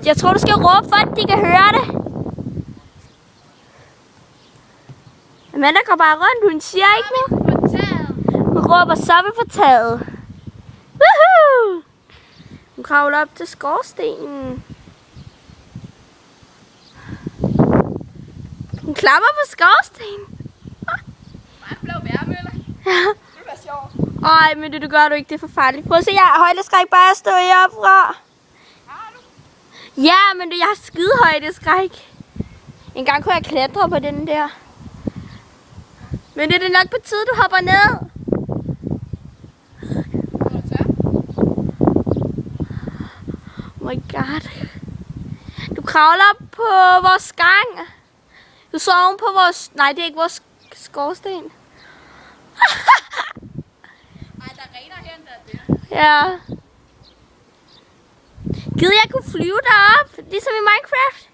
Jeg tror, du skal råbe for, at de kan høre det. Amanda går bare rundt, hun siger ikke noget. Hun råber, så er vi på taget. Woohoo! Hun kravler op til skorstenen. Hun klapper på skorstenen. Meget blå vejrmøller. Ja. Det var sjovt. Ej, men det gør du ikke, det er for farligt. Prøv at se, jeg har højdeskræk bare at stå herfra. Har du? Ja, men jeg har skide højdeskræk. En gang kunne jeg klatre på den der. Men det er nok på tide, du hopper ned. Oh my god. Du kravler op på vores gang. Du så oven på vores... Nej, det er ikke vores skorsten. Ej, der regner her der. Ja. Gid jeg kunne flyve derop, ligesom i Minecraft.